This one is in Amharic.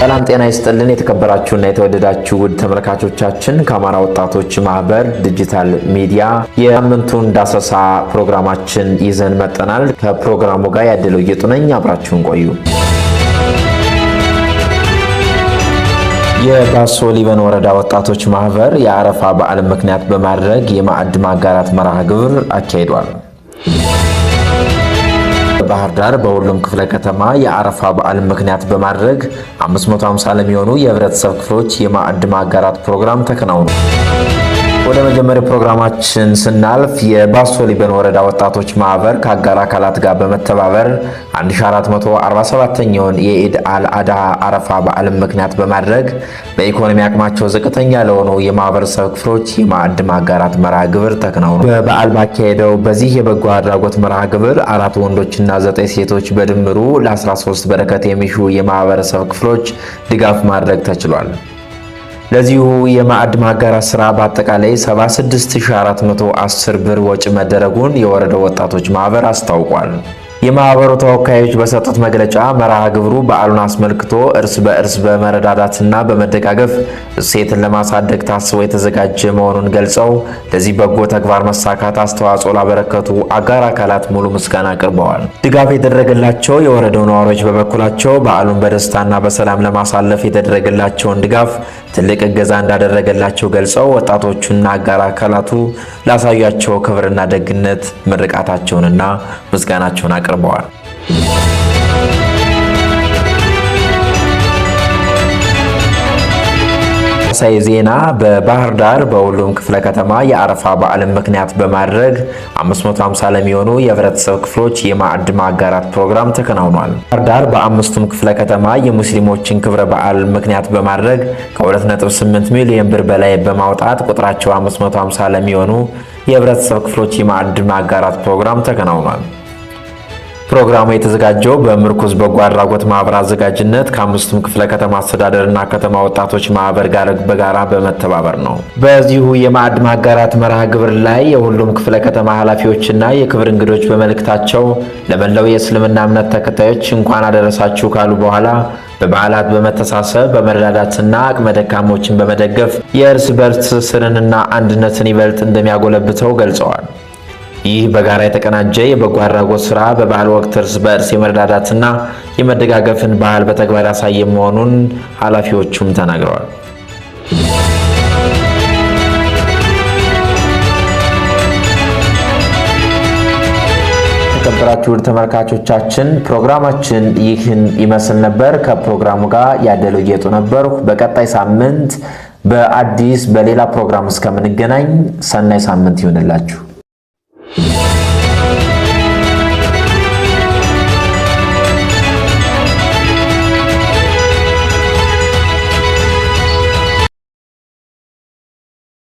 ሰላም ጤና ይስጥልን የተከበራችሁና የተወደዳችሁ ውድ ተመልካቾቻችን ከአማራ ወጣቶች ማህበር ዲጂታል ሚዲያ የሳምንቱን ዳሰሳ ፕሮግራማችን ይዘን መጥተናል። ከፕሮግራሙ ጋር ያደለው እየጡነኝ አብራችሁን ቆዩ። የባሶ ሊበን ወረዳ ወጣቶች ማህበር የአረፋ በዓል ምክንያት በማድረግ የማዕድ ማጋራት መርሃ ግብር አካሂዷል። ባህር ዳር በሁሉም ክፍለ ከተማ የአረፋ በዓል ምክንያት በማድረግ 550 ለሚሆኑ የህብረተሰብ ክፍሎች የማዕድ ማጋራት ፕሮግራም ተከናውኗል። ወደ መጀመሪያው ፕሮግራማችን ስናልፍ የባሶ ሊበን ወረዳ ወጣቶች ማህበር ከአጋር አካላት ጋር በመተባበር 1447ኛውን የኢድ አልአድሃ አረፋ በዓል ምክንያት በማድረግ በኢኮኖሚ አቅማቸው ዝቅተኛ ለሆኑ የማህበረሰብ ክፍሎች የማዕድ ማጋራት መርሃ ግብር ተከናውኗል። በበዓል ባካሄደው በዚህ የበጎ አድራጎት መርሃ ግብር 4 ወንዶችና 9 ሴቶች በድምሩ ለ13 በረከት የሚሹ የማህበረሰብ ክፍሎች ድጋፍ ማድረግ ተችሏል። ለዚሁ የማዕድ ማጋራት ስራ በአጠቃላይ 76410 ብር ወጪ መደረጉን የወረዳው ወጣቶች ማህበር አስታውቋል። የማህበሩ ተወካዮች በሰጡት መግለጫ መርሃ ግብሩ በዓሉን አስመልክቶ እርስ በእርስ በመረዳዳትና በመደጋገፍ እሴትን ለማሳደግ ታስቦ የተዘጋጀ መሆኑን ገልጸው ለዚህ በጎ ተግባር መሳካት አስተዋጽኦ ላበረከቱ አጋር አካላት ሙሉ ምስጋና አቅርበዋል። ድጋፍ የተደረገላቸው የወረዳው ነዋሪዎች በበኩላቸው በዓሉን በደስታና በሰላም ለማሳለፍ የተደረገላቸውን ድጋፍ ትልቅ እገዛ እንዳደረገላቸው ገልጸው ወጣቶቹና አጋር አካላቱ ላሳያቸው ክብርና ደግነት ምርቃታቸውንና ምስጋናቸውን አቅርበዋል። ሳይ ዜና በባህር ዳር በሁሉም ክፍለ ከተማ የአረፋ በዓልን ምክንያት በማድረግ 550 ለሚሆኑ የህብረተሰብ ክፍሎች የማዕድ ማጋራት ፕሮግራም ተከናውኗል። ባህር ዳር በአምስቱም ክፍለ ከተማ የሙስሊሞችን ክብረ በዓል ምክንያት በማድረግ ከ2.8 ሚሊዮን ብር በላይ በማውጣት ቁጥራቸው 550 ለሚሆኑ የህብረተሰብ ክፍሎች የማዕድ ማጋራት ፕሮግራም ተከናውኗል። ፕሮግራሙ የተዘጋጀው በምርኩዝ በጎ አድራጎት ማህበር አዘጋጅነት ከአምስቱም ክፍለ ከተማ አስተዳደርና ከተማ ወጣቶች ማህበር ጋር በጋራ በመተባበር ነው። በዚሁ የማዕድ ማጋራት መርሃ ግብር ላይ የሁሉም ክፍለ ከተማ ኃላፊዎችና የክብር እንግዶች በመልእክታቸው ለመላው የእስልምና እምነት ተከታዮች እንኳን አደረሳችሁ ካሉ በኋላ በበዓላት በመተሳሰብ በመረዳዳትና አቅመ ደካሞችን በመደገፍ የእርስ በርስ ትስስርንና አንድነትን ይበልጥ እንደሚያጎለብተው ገልጸዋል። ይህ በጋራ የተቀናጀ የበጎ አድራጎት ስራ በበዓል ወቅት እርስ በእርስ የመረዳዳትና የመደጋገፍን ባህል በተግባር ያሳየ መሆኑን ኃላፊዎቹም ተናግረዋል። የተከበራችሁ ተመልካቾቻችን ፕሮግራማችን ይህን ይመስል ነበር። ከፕሮግራሙ ጋር ያደለው ጌጡ ነበርኩ። በቀጣይ ሳምንት በአዲስ በሌላ ፕሮግራም እስከምንገናኝ ሰናይ ሳምንት ይሁንላችሁ።